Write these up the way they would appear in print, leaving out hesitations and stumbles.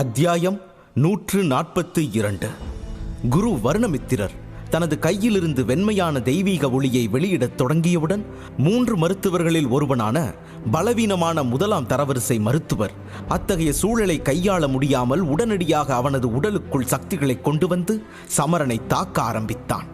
அத்தியாயம் 142. குரு வர்ணமித்திரர் தனது கையிலிருந்து வெண்மையான தெய்வீக ஒளியை வெளியிடத் தொடங்கியவுடன் 3 மருத்துவர்களில் ஒருவனான பலவீனமான முதலாம் தரவரிசை மருத்துவர் அத்தகைய சூழலை கையாள முடியாமல் உடனடியாக அவனது உடலுக்குள் சக்திகளை கொண்டு வந்து சமரனை தாக்க ஆரம்பித்தான்.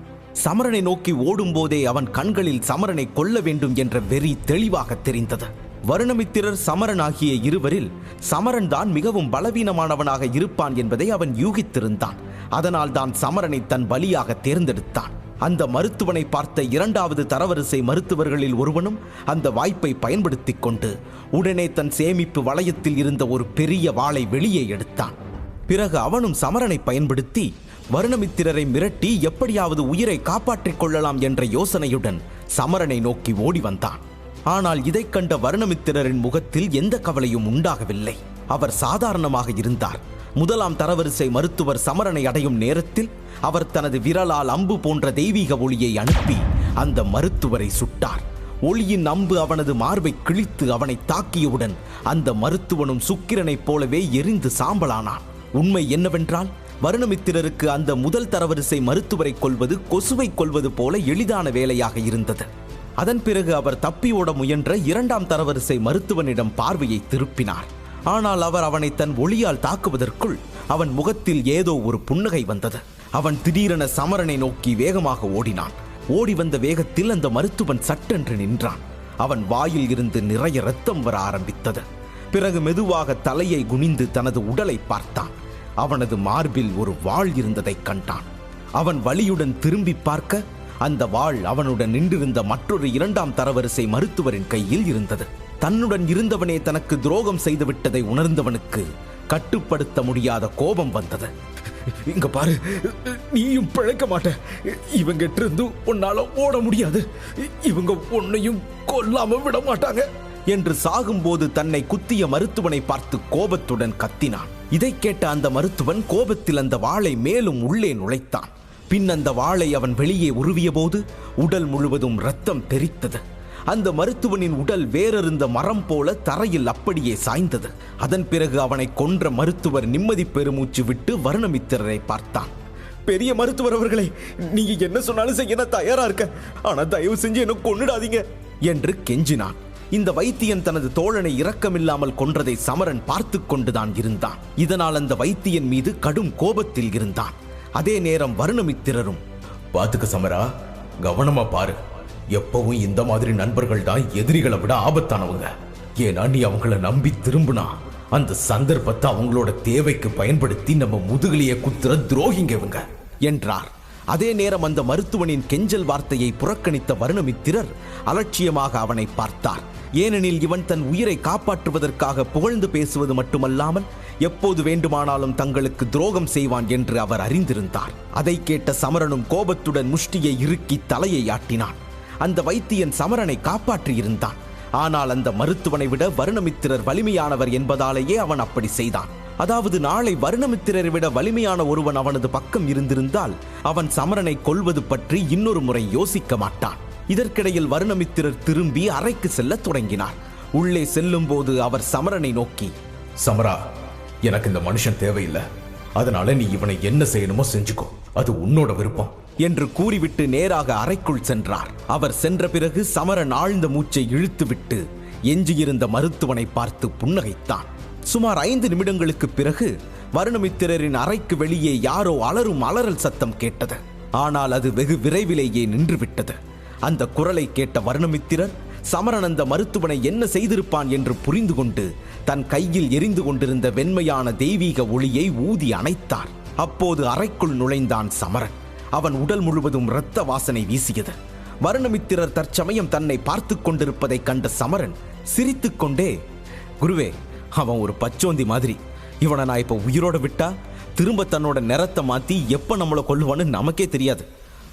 சமரனை நோக்கி ஓடும்போதே அவன் கண்களில் சமரனை கொல்ல வேண்டும் என்ற வெறி தெளிவாக தெரிந்தது. வருணமித்திரர் சமரன் ஆகிய இருவரில் சமரன் தான் மிகவும் பலவீனமானவனாக இருப்பான் என்பதை அவன் யூகித்திருந்தான். அதனால் தான் சமரனை தன் பலியாக தேர்ந்தெடுத்தான். அந்த மருத்துவனை பார்த்த 2வது தரவரிசை மருத்துவர்களில் ஒருவனும் அந்த வாய்ப்பை பயன்படுத்திக் கொண்டு உடனே தன் சேமிப்பு வளையத்தில் இருந்த ஒரு பெரிய வாளை வெளியே எடுத்தான். பிறகு அவனும் சமரனை பயன்படுத்தி வருணமித்திரரை மிரட்டி எப்படியாவது உயிரை காப்பாற்றிக் கொள்ளலாம் என்ற யோசனையுடன் சமரனை நோக்கி ஓடி வந்தான். ஆனால் இதை கண்ட வருணமித்திரரின் முகத்தில் எந்த கவலையும் உண்டாகவில்லை. அவர் சாதாரணமாக இருந்தார். முதலாம் தரவரிசை மருத்துவர் சமரனை அடையும் நேரத்தில் அவர் தனது விரலால் அம்பு போன்ற தெய்வீக ஒளியை அனுப்பி அந்த மருத்துவரை சுட்டார். ஒளியின் அம்பு அவனது மார்பை கிழித்து அவனை தாக்கியவுடன் அந்த மருத்துவனும் சுக்கிரனைப் போலவே எரிந்து சாம்பலானான். உண்மை என்னவென்றால் வருணமித்திரருக்கு அந்த முதல் தரவரிசை மருத்துவரை கொல்வது கொசுவை கொல்வது போல எளிதான வேலையாக இருந்தது. அதன் பிறகு அவர் தப்பி ஓட முயன்ற 2ஆம் தரவரிசை மருத்துவனிடம் பார்வையை திருப்பினார். ஆனால் அவர் அவனை தன் ஒளியால் தாக்குவதற்குள் அவன் முகத்தில் ஏதோ ஒரு புன்னகை வந்தது. அவன் திடீரென சமரனை நோக்கி வேகமாக ஓடினான். ஓடி வந்த வேகத்தில் அந்த மருத்துவன் சட்டென்று நின்றான். அவன் வாயில் இருந்து நிறைய இரத்தம் வர ஆரம்பித்தது. பிறகு மெதுவாக தலையை குனிந்து தனது உடலை பார்த்தான். அவனது மார்பில் ஒரு வாள் இருந்ததை கண்டான். அவன் வலியுடன் திரும்பி பார்க்க அந்த வாள் அவனுடன் நின்றிருந்த மற்றொரு 2ஆம் தரவரிசை மருத்துவரின் கையில் இருந்தது. தன்னுடன் இருந்தவனே தனக்கு துரோகம் செய்து விட்டதை உணர்ந்தவனுக்கு கட்டுப்படுத்த முடியாத கோபம் வந்தது. இங்க பாரு, நீயும் பிழைக்க மாட்ட. இவங்கிட்ட இருந்து உன்னால ஓட முடியாது. இவங்க உன்னையும் கொல்லாம விட மாட்டாங்க என்று சாகும்போது தன்னை குத்திய மருத்துவனை பார்த்து கோபத்துடன் கத்தினான். இதை கேட்ட அந்த மருத்துவன் கோபத்தில் அந்த வாளை மேலும் உள்ளே நுழைத்தான். பின் அந்த வாளை அவன் வெளியே உருவிய போது உடல் முழுவதும் இரத்தம் தெறித்தது. அந்த மருத்துவனின் உடல் வேறொருந்த மரம் போல தரையில் அப்படியே சாய்ந்தது. அதன் பிறகு அவனை கொன்ற மருத்துவர் நிம்மதி பெருமூச்சு விட்டு வருணமித்திரரை பார்த்தான். பெரிய மருத்துவர் அவர்களே, நீங்க என்ன சொன்னாலும் செய்ய நான் தயாரா இருக்க. ஆனா தயவு செஞ்சு என்ன கொன்னுடாதீங்க என்று கெஞ்சினான். இந்த வைத்தியன் தனது தோழனை இரக்கமில்லாமல் கொன்றதை சமரன் பார்த்து கொண்டுதான் இருந்தான். இதனால் அந்த வைத்தியன் மீது கடும் கோபத்தில் இருந்தான். அதே நேரம் வருணமித்திரரும், பாத்துக்க சமரா, கவனமா பாரு. எப்பவும் இந்த மாதிரி நண்பர்கள் தான் எதிரிகளை விட ஆபத்தானவங்க. ஏன்னா நீ அவங்கள நம்பி திரும்பினா அந்த சந்தர்ப்பத்தை அவங்களோட தேவைக்கு பயன்படுத்தி நம்ம முதுகலியை குத்துற துரோகிங்க இவங்க என்றார். அதே நேரம் அந்த மருத்துவனின் கெஞ்சல் வார்த்தையை புறக்கணித்த வருணமித்திரர் அலட்சியமாக அவனை பார்த்தார். ஏனெனில் இவன் தன் உயிரை காப்பாற்றுவதற்காக புகழ்ந்து பேசுவது மட்டுமல்லாமல் எப்போது வேண்டுமானாலும் தங்களுக்கு துரோகம் செய்வான் என்று அவர் அறிந்திருந்தார். அதை கேட்ட சமரனும் கோபத்துடன் முஷ்டியை இறுக்கி தலையை ஆட்டினான். அந்த வைத்தியன் சமரனை காப்பாற்றியிருந்தான். ஆனால் அந்த மருத்துவனை விட வருணமித்திரர் வலிமையானவர் என்பதாலேயே அவன் அப்படி செய்தான். அதாவது நாளை வருணமித்திரரை விட வலிமையான ஒருவன் அவனது பக்கம் இருந்திருந்தால் அவன் சமரனை கொல்வது பற்றி இன்னொரு முறை யோசிக்க மாட்டான். இதற்கிடையில் வருணமித்திரர் திரும்பி அறைக்கு செல்ல தொடங்கினார். உள்ளே செல்லும் போது அவர் சமரனை நோக்கி, சமரா, எனக்கு இந்த மனுஷன் தேவையில்லை. அதனால நீ இவனை என்ன செய்யணுமோ செஞ்சுக்கோ, அது உன்னோட விருப்பம் என்று கூறிவிட்டு நேராக அறைக்குள் சென்றார். அவர் சென்ற பிறகு சமரன் ஆழ்ந்த மூச்சை இழுத்துவிட்டு எஞ்சியிருந்த மருத்துவனை பார்த்து புன்னகைத்தான். சுமார் 5 நிமிடங்களுக்கு பிறகு வருணமித்திரரின் அறைக்கு வெளியே யாரோ அலறும் அலறல் சத்தம் கேட்டது. ஆனால் அது வெகு விரைவிலேயே நின்றுவிட்டது. அந்த குரலை கேட்ட வருணமித்திரர் சமரன் அந்த மருத்துவனை என்ன செய்திருப்பான் என்று புரிந்து கொண்டு தன் கையில் எரிந்து கொண்டிருந்த வெண்மையான தெய்வீக ஒளியை ஊதி அணைத்தார். அப்போது அறைக்குள் நுழைந்தான் சமரன். அவன் உடல் முழுவதும் இரத்த வாசனை வீசியது. வருணமித்திரர் தற்சமயம் தன்னை பார்த்து கொண்டிருப்பதை கண்ட சமரன் சிரித்துக்கொண்டே, குருவே, அவன் ஒரு பச்சோந்தி மாதிரி. இவனை நான் இப்ப உயிரோட விட்டா திரும்ப தன்னோட நிறத்தை மாத்தி எப்ப நம்மளை கொல்லுவான்னு நமக்கே தெரியாது.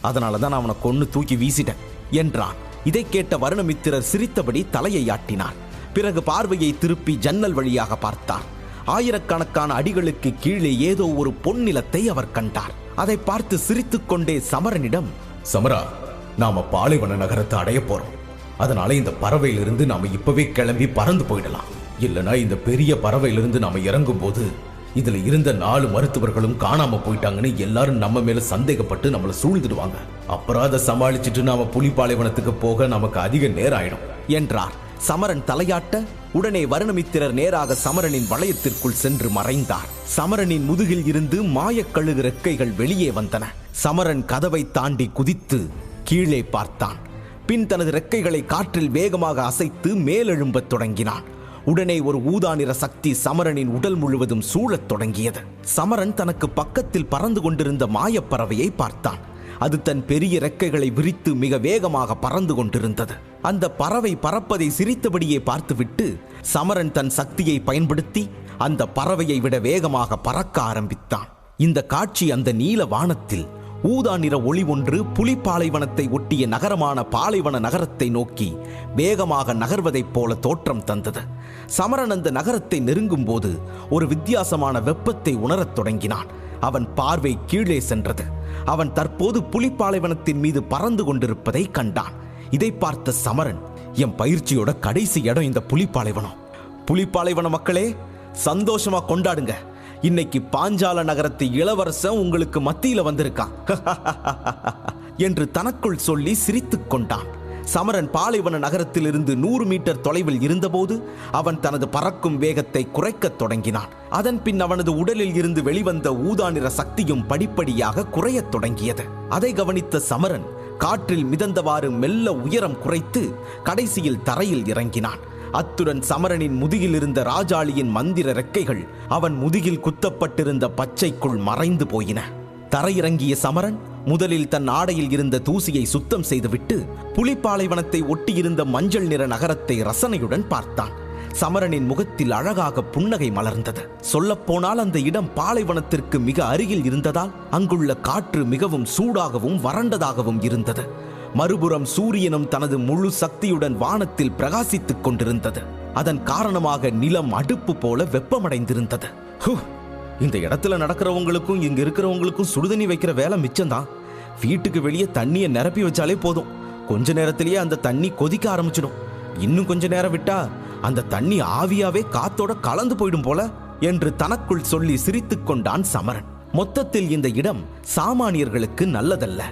அதனாலதான் நான் அவனை கொன்னு தூக்கி வீசிட்டேன் என்றான். இதை கேட்ட வருணமித்திரர் சிரித்தபடி தலையை ஆட்டினார். பிறகு பார்வையை திருப்பி ஜன்னல் வழியாக பார்த்தார். ஆயிரக்கணக்கான அடிகளுக்கு கீழே ஏதோ ஒரு பொன்னிலத்தை அவர் கண்டார். அதை பார்த்து சிரித்துக்கொண்டே சமரனிடம், சமரா, நாம பாலைவன நகரத்தை அடைய போறோம். அதனால இந்த பறவையிலிருந்து நாம இப்பவே கிளம்பி பறந்து போயிடலாம். இல்லனா இந்த பெரிய பறவையிலிருந்து நாம இறங்கும் போது இதுல இருந்த 4 மருத்துவர்களும் காணாம போயிட்டாங்கன்னு எல்லாரும் நம்ம மேல சந்தேகப்பட்டு நம்மள சூழ்ந்துடுவாங்க. அப்புறம் அதை சமாளிச்சுட்டு நாம புலிப்பாலைவனத்துக்கு போக நமக்கு அதிக நேரம் ஆயிடும் என்றார். சமரன் தலையாட்ட உடனே வருணமித்திரர் நேராக சமரனின் வளையத்திற்குள் சென்று மறைந்தார். சமரனின் முதுகில் இருந்து மாயக்கழுகு ரெக்கைகள் வெளியே வந்தன. சமரன் கதவை தாண்டி குதித்து கீழே பார்த்தான். பின் தனது ரெக்கைகளை காற்றில் வேகமாக அசைத்து மேலெழும்பத் தொடங்கினான். உடனே ஒரு ஊதா நிற சக்தி சமரனின் உடல் முழுவதும் சூழத் தொடங்கியது. சமரன் தனக்கு பக்கத்தில் பறந்து கொண்டிருந்த மாயப்பறவையை பார்த்தான். அது தன் பெரிய ரெக்கைகளை விரித்து மிக வேகமாக பறந்து கொண்டிருந்தது. அந்த பறவை பறப்பதை சிரித்தபடியே பார்த்துவிட்டு சமரன் தன் சக்தியை பயன்படுத்தி அந்த பறவையை விட வேகமாக பறக்க ஆரம்பித்தான். இந்த காட்சி அந்த நீல வானத்தில் ஊதா நிற ஒளி ஒன்று புலிப்பாலைவனத்தை ஒட்டிய நகரமான பாலைவன நகரத்தை நோக்கி வேகமாக நகர்வதைப் போல தோற்றம் தந்தது. சமரன் அந்த நகரத்தை நெருங்கும் போது ஒரு வித்தியாசமான வெப்பத்தை உணரத் தொடங்கினான். அவன் பார்வை கீழே சென்றது. அவன் தற்போது புலிப்பாலைவனத்தின் மீது பறந்து கொண்டிருப்பதை கண்டான். இதை பார்த்த சமரன், என் பயிற்சியோட கடைசி இடம் இந்த புலிப்பாலைவனம். புலிப்பாலைவன மக்களே, சந்தோஷமா கொண்டாடுங்க. இன்னைக்கு பாஞ்சால நகரத்து இளவரசன் உங்களுக்கு மத்தியில வந்திருக்கான் என்று தனக்குள் சொல்லி சிரித்துக் கொண்டான். சமரன் பாலைவன நகரத்திலிருந்து 100 மீட்டர் தொலைவில் இருந்தபோது அவன் தனது பறக்கும் வேகத்தை குறைக்கத் தொடங்கினான். அதன் பின் அவனது உடலில் இருந்து வெளிவந்த ஊதா நிற சக்தியும் படிப்படியாக குறையத் தொடங்கியது. அதை கவனித்த சமரன் காற்றில் மிதந்தவாறு மெல்ல உயரம் குறைத்து கடைசியில் தரையில் இறங்கினான். அத்துடன் சமரனின் முதுகில் இருந்த ராஜாளியின் மந்திர ரெக்கைகள் அவன் முதுகில் குத்தப்பட்டிருந்த பச்சைக்குள் மறைந்து போயின. தரையிறங்கிய சமரன் முதலில் தன் ஆடையில் இருந்த தூசியை சுத்தம் செய்துவிட்டு புலிப்பாலைவனத்தை ஒட்டியிருந்த மஞ்சள் நிற நகரத்தை ரசனையுடன் பார்த்தான். சமரனின் முகத்தில் அழகாக புன்னகை மலர்ந்தது. சொல்லப்போனால் அந்த இடம் பாலைவனத்திற்கு மிக அருகில் இருந்ததால் அங்குள்ள காற்று மிகவும் சூடாகவும் வறண்டதாகவும் இருந்தது. மறுபுறம் சூரியனும் தனது முழு சக்தியுடன் வானத்தில் பிரகாசித்துக் கொண்டிருந்தது. அதன் காரணமாக நிலம் அடுப்பு போல வெப்பமடைந்திருந்தது. இந்த இடத்துல நடக்கிறவங்களுக்கும் இங்க இருக்கிறவங்களுக்கும் சுடுதண்ணி வைக்கிற வேலை மிச்சம்தான். வீட்டுக்கு வெளியே தண்ணியை நிரப்பி வச்சாலே போதும். கொஞ்ச நேரத்திலேயே அந்த தண்ணி கொதிக்க ஆரம்பிச்சிடும். இன்னும் கொஞ்ச நேரம் விட்டா அந்த தண்ணி ஆவியாவே காத்தோட கலந்து போயிடும் போல என்று தனக்குள் சொல்லி சிரித்துக் கொண்டான் சமரன். மொத்தத்தில் இந்த இடம் சாமானியர்களுக்கு நல்லதல்ல.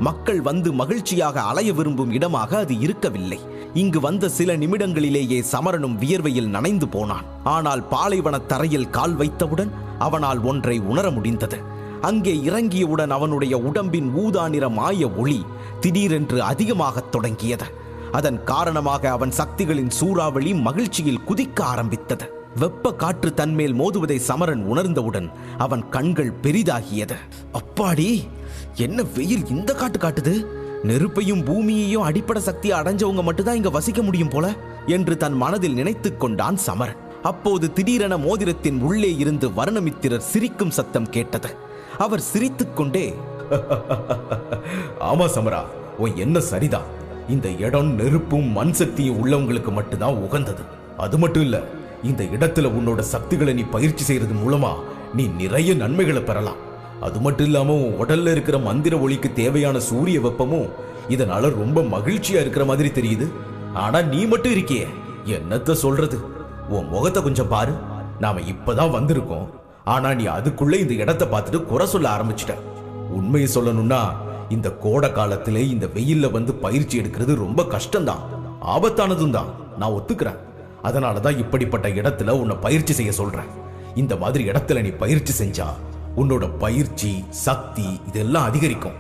மக்கள் வந்து மகிழ்ச்சியாக அலைய விரும்பும் இடமாக அது இருக்கவில்லை. இங்கு வந்த சில நிமிடங்களிலேயே சமரனும் வியர்வையில் நனைந்து போனான். ஆனால் பாலைவன தரையில் கால் வைத்தவுடன் அவனால் ஒன்றை உணர முடிந்தது. அங்கே இறங்கியவுடன் அவனுடைய உடம்பின் ஊதா நிற மாய ஒளி திடீரென்று அதிகமாகத் தொடங்கியது. அதன் காரணமாக அவன் சக்திகளின் சூறாவளி மகிழ்ச்சியில் குதிக்க ஆரம்பித்தது. வெப்ப காற்று தன்மேல் மோதுவதை சமரன் உணர்ந்தவுடன் அவன் கண்கள் பெரிதாகியது. அப்பாடி, என்ன வெயில் இந்த காட்டு காட்டுது! நெருப்பையும் பூமியையும் அடிப்படை சக்தியை அடைஞ்சவங்க மட்டும்தான் இங்க வசிக்க முடியும் போல என்று தன் மனதில் நினைத்துக் கொண்டான் சமரன். அப்போது திடீரென மோதிரத்தின் உள்ளே இருந்து வருணமித்திரர் சிரிக்கும் சத்தம் கேட்டது. அவர் சிரித்துக் கொண்டே, ஆமா சமரா, உன் என்ன சரிதான். இந்த இடம் நெருப்பும் மண் சக்தியும் உள்ளவங்களுக்கு மட்டும்தான் உகந்தது. அது மட்டும் இல்ல, இந்த இடத்துல உன்னோட சக்திகளை நீ பயிற்சி செய்யறது மூலமா நீ நிறைய நன்மைகளை பெறலாம். அது மட்டும் இல்லாம உன் உடல்ல இருக்கிற மந்திர ஒளிக்கு தேவையான சூரிய வெப்பமும் இதனால ரொம்ப மகிழ்ச்சியா இருக்கிற மாதிரி தெரியுது. ஆனா நீ மட்டும் இருக்கியே, என்னத்த சொல்றது? உன் முகத்தை கொஞ்சம் பாரு. நாம இப்பதான் வந்திருக்கோம், ஆனா நீ அதுக்குள்ள இந்த இடத்தை பார்த்துட்டு குறை சொல்ல ஆரம்பிச்சிட்ட. உண்மையை சொல்லணும்னா இந்த கோடை காலத்திலே இந்த வெயில்ல வந்து பயிற்சி எடுக்கிறது ரொம்ப கஷ்டம்தான், ஆபத்தானதும் தான், நான் ஒத்துக்கிறேன். அதனாலதான் இப்படிப்பட்ட இடத்துல உன்னை பயிற்சி செய்ய சொல்றேன். இந்த மாதிரி இடத்துல நீ பயிற்சி செஞ்சா உன்னோட பயிற்சி சக்தி இதெல்லாம் அதிகரிக்கும்.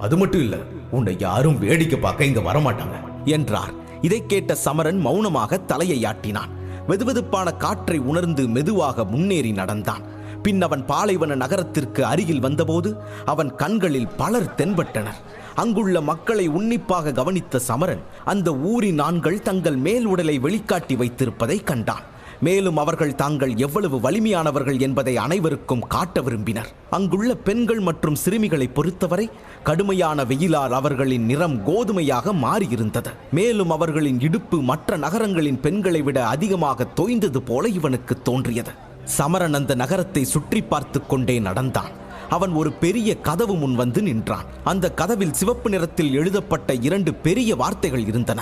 அது மட்டும் இல்ல, உன்னை யாரும் வேடிக்கை பார்க்க இங்க வரமாட்டாங்க என்றார். இதை கேட்ட சமரன் மௌனமாக தலையை ஆட்டினான். வெதுவெதுப்பான காற்றை உணர்ந்து மெதுவாக முன்னேறி நடந்தான். பின் அவன் பாலைவன நகரத்திற்கு அருகில் வந்தபோது அவன் கண்களில் பலர் தென்பட்டனர். அங்குள்ள மக்களை உன்னிப்பாக கவனித்த சமரன் அந்த ஊரின் ஆண்கள் தங்கள் மேல் உடலை வெளிக்காட்டி வைத்திருப்பதை கண்டான். மேலும் அவர்கள் தாங்கள் எவ்வளவு வலிமையானவர்கள் என்பதை அனைவருக்கும் காட்ட விரும்பினர். அங்குள்ள பெண்கள் மற்றும் சிறுமிகளை பொறுத்தவரை கடுமையான வெயிலால் அவர்களின் நிறம் கோதுமையாக மாறியிருந்தது. மேலும் அவர்களின் இடுப்பு மற்ற நகரங்களின் பெண்களை விட அதிகமாக தோய்ந்தது போல இவனுக்கு தோன்றியது. சமரன் அந்த நகரத்தை சுற்றி பார்த்து கொண்டே நடந்தான். அவன் ஒரு பெரிய கதவு முன் வந்து நின்றான். அந்த கதவில் சிவப்பு நிறத்தில் எழுதப்பட்ட 2 பெரிய வார்த்தைகள் இருந்தன.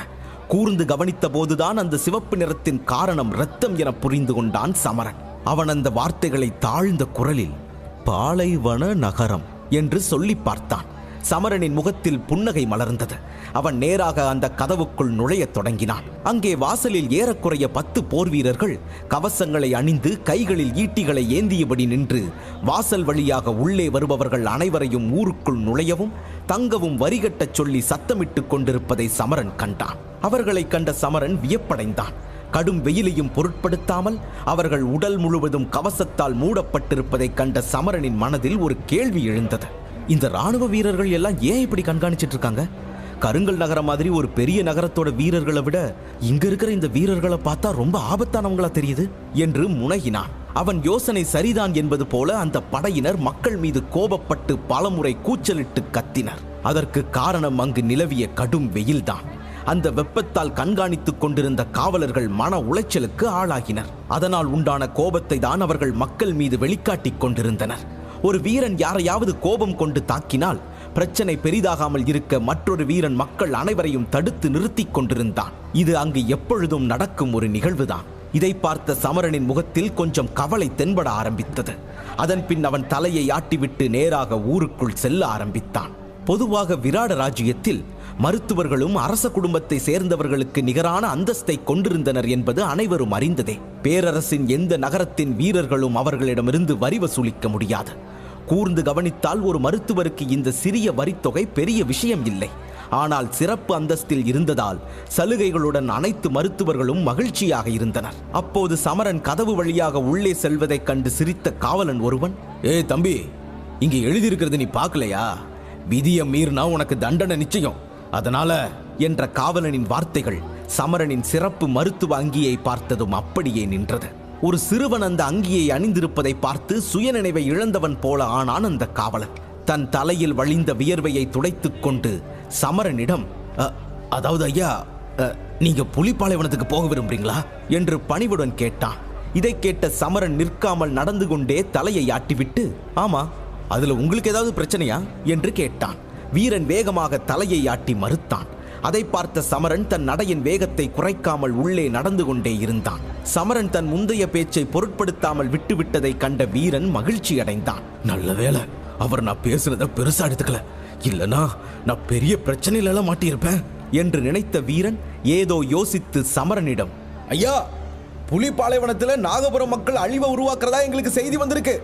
கூர்ந்து கவனித்த போதுதான் அந்த சிவப்பு நிறத்தின் காரணம் இரத்தம் என புரிந்து கொண்டான் சமரன். அவன் அந்த வார்த்தைகளை தாழ்ந்த குரலில் பாலைவன நகரம் என்று சொல்லி பார்த்தான். சமரனின் முகத்தில் புன்னகை மலர்ந்தது. அவன் நேராக அந்த கதவுக்குள் நுழையத் தொடங்கினான். அங்கே வாசலில் ஏறக்குறைய 10 போர் வீரர்கள் கவசங்களை அணிந்து கைகளில் ஈட்டிகளை ஏந்தியபடி நின்று வாசல் வழியாக உள்ளே வருபவர்கள் அனைவரையும் ஊருக்குள் நுழையவும் தங்கவும் வரிகட்டச் சொல்லி சத்தமிட்டுக் கொண்டிருப்பதை சமரன் கண்டான். அவர்களை கண்ட சமரன் வியப்படைந்தான். கடும் வெயிலையும் பொருட்படுத்தாமல் அவர்கள் உடல் முழுவதும் கவசத்தால் மூடப்பட்டிருப்பதை கண்ட சமரனின் மனதில் ஒரு கேள்வி எழுந்தது. இந்த ராணுவ வீரர்கள் எல்லாம் ஏன் இப்படி கண்காணிச்சிட்டு இருக்காங்க? கருங்கல் நகரம் மாதிரி ஒரு பெரிய நகரத்தோட வீரர்களை விட இங்க இருக்கிற இந்த வீரர்களை பார்த்தா ரொம்ப ஆபத்தானவங்களா தெரியுது என்று முனகினான். அவன் யோசனை சரிதான் என்பது போல அந்த படையினர் மக்கள் மீது கோபப்பட்டு பலமுறை கூச்சலிட்டு கத்தினர். அதற்கு காரணம் அங்கு நிலவிய கடும் வெயில்தான். அந்த வெப்பத்தால் கண்காணித்துக் கொண்டிருந்த காவலர்கள் மன உளைச்சலுக்கு ஆளாகினர். அதனால் உண்டான கோபத்தை தான் அவர்கள் மக்கள் மீது வெளிக்காட்டிக் கொண்டிருந்தனர். ஒரு வீரன் யாரையாவது கோபம் கொண்டு தாக்கினால் பிரச்சனை பெரிதாகாமல் இருக்க மற்றொரு வீரன் மக்கள் அனைவரையும் தடுத்து நிறுத்திக் கொண்டிருந்தான். இது அங்கு எப்பொழுதும் நடக்கும் ஒரு நிகழ்வுதான். இதை பார்த்த சமரனின் முகத்தில் கொஞ்சம் கவலை தென்பட ஆரம்பித்தது. அதன் பின் அவன் தலையை ஆட்டிவிட்டு நேராக ஊருக்குள் செல்ல ஆரம்பித்தான். பொதுவாக விராட ராஜ்யத்தில் மருத்துவர்களும் அரச குடும்பத்தை சேர்ந்தவர்களுக்கு நிகரான அந்தஸ்தை கொண்டிருந்தனர் என்பது அனைவரும் அறிந்ததே. பேரரசின் எந்த நகரத்தின் வீரர்களும் அவர்களிடமிருந்து வரி வசூலிக்க முடியாது. கூர்ந்து கவனித்தால் ஒரு மருத்துவருக்கு இந்த சிறிய வரித்தொகை பெரிய விஷயம் இல்லை. ஆனால் சிறப்பு அந்தஸ்தில் இருந்ததால் சலுகைகளுடன் அனைத்து மருத்துவர்களும் மகிழ்ச்சியாக இருந்தனர். அப்போது சமரன் கதவு வழியாக உள்ளே செல்வதைக் கண்டு சிரித்த காவலன் ஒருவன், ஏ தம்பி, இங்க எழுதியிருக்கிறது நீ பார்க்கலையா? விதியை மீறினா உனக்கு தண்டனை நிச்சயம். அதனால என்ற காவலனின் வார்த்தைகள் சமரனின் சிறப்பு மருத்துவ அங்கியை பார்த்ததும் அப்படியே நின்றது. ஒரு சிறுவன் அந்த அங்கியை அணிந்திருப்பதை பார்த்து சுயநினைவை இழந்தவன் போல ஆனான் அந்த காவலன். தன் தலையில் வழிந்த வியர்வையை துடைத்துக் கொண்டு சமரனிடம், அதாவது ஐயா, நீங்க புலிப்பாலைவனத்துக்கு போக விரும்புறீங்களா என்று பணிவுடன் கேட்டான். இதை கேட்ட சமரன் நிற்காமல் நடந்து கொண்டே தலையை ஆட்டிவிட்டு, ஆமா, அதுல உங்களுக்கு ஏதாவது பிரச்சனையா என்று கேட்டான். வீரன் வேகமாக தலையை ஆட்டி மறுத்தான். அதை பார்த்த சமரன் தன் நடையின் வேகத்தை குறைக்காமல் உள்ளே நடந்து கொண்டே இருந்தான். சமரன் தன் முந்தைய பேச்சை பொருட்படுத்தாமல் விட்டுவிட்டதை கண்ட வீரன் மகிழ்ச்சி அடைந்தான். நல்ல வேளை அவர் நான் பேசுறத பெருசா எடுத்துக்கல, இல்லனா நான் பெரிய பிரச்சனையில மாட்டியிருப்பேன் என்று நினைத்த வீரன் ஏதோ யோசித்து சமரனிடம், ஐயா, புலிப்பாலைவனத்துல நாகபுரம் மக்கள் அழிவை உருவாக்குறதா எங்களுக்கு செய்தி வந்திருக்கு.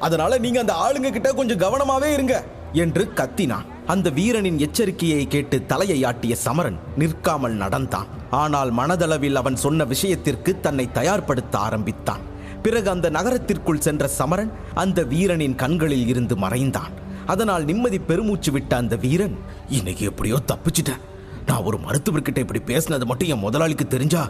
அதனால நீங்க அந்த ஆளுங்க கிட்ட கொஞ்சம் கவனமாவே இருங்க என்று கத்தினான். அந்த வீரனின் எச்சரிக்கையை கேட்டு தலையை ஆட்டிய சமரன் நிற்காமல் நடந்தான். ஆனால் மனதளவில் அவன் சொன்ன விஷயத்திற்கு தன்னை தயார்படுத்த ஆரம்பித்தான். பிறகு அந்த நகரத்திற்குள் சென்ற சமரன் அந்த வீரனின் கண்களில் இருந்து மறைந்தான். அதனால் நிம்மதி பெருமூச்சு விட்ட அந்த வீரன், இன்னைக்கு எப்படியோ தப்பிச்சிட்டேன். நான் ஒரு மருத்துவர்கிட்ட இப்படி பேசினது மட்டும் என் முதலாளிக்கு தெரிஞ்சா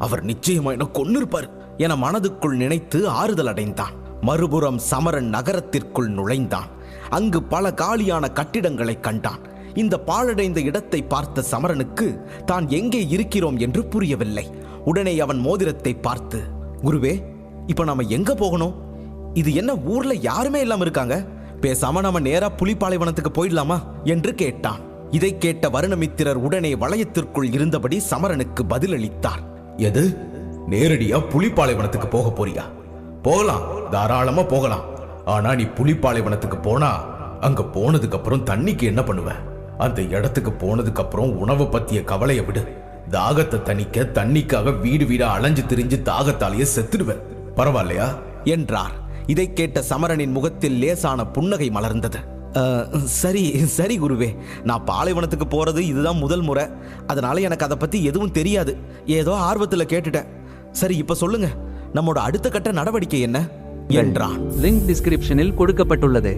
அவர் நிச்சயமா என்ன கொன்னிருப்பார் என மனதுக்குள் நினைத்து ஆறுதல் அடைந்தான். மறுபுறம் சமரன் நகரத்திற்குள் நுழைந்தான். அங்கு பல காலியான கட்டிடங்களை கண்டான். இந்த பாழடைந்த இடத்தை பார்த்த சமரனுக்கு தான் எங்கே இருக்கிறோம் என்று புரியவில்லை. உடனே அவன் மோதிரத்தை பார்த்து, குருவே, இப்ப நாம எங்க போகணும்? இது என்ன ஊர்ல யாருமே இல்லாம இருக்காங்க? பேசாம நாம நேரா புலிப்பாலைவனத்துக்கு போயிடலாமா என்று கேட்டான். இதை கேட்ட வருணமித்திரர் உடனே வளையத்திற்குள் இருந்தபடி சமரனுக்கு பதிலளித்தார். எது, நேரடியா புலிப்பாலைவனத்துக்கு போக போறியா? போகலாம், தாராளமா போகலாம். ஆனா நீ புலிப்பாலைவனத்துக்கு போனா அங்க போனதுக்கு அப்புறம் தண்ணிக்கு என்ன பண்ணுவ? அந்த இடத்துக்கு போனதுக்கு அப்புறம் உணவை பத்திய கவலையை விடு. தாகத்தை தணிக்க தண்ணிக்காக வீடு வீடா அலைஞ்சு திரிஞ்சு தாகத்தாலேயே செத்துடுவேன். பரவாயில்லையா என்றார். இதை கேட்ட சமரனின் முகத்தில் லேசான புன்னகை மலர்ந்தது. சரி சரி குருவே, நான் பாலைவனத்துக்கு போறது இதுதான் முதல் முறை. அதனால எனக்கு அதை பத்தி எதுவும் தெரியாது. ஏதோ ஆர்வத்துல கேட்டுட்டேன். சரி, இப்ப சொல்லுங்க, நம்மோட அடுத்த கட்ட நடவடிக்கை என்ன என்றான். லிங்க் டிஸ்கிரிப்ஷனில் கொடுக்கப்பட்டுள்ளது.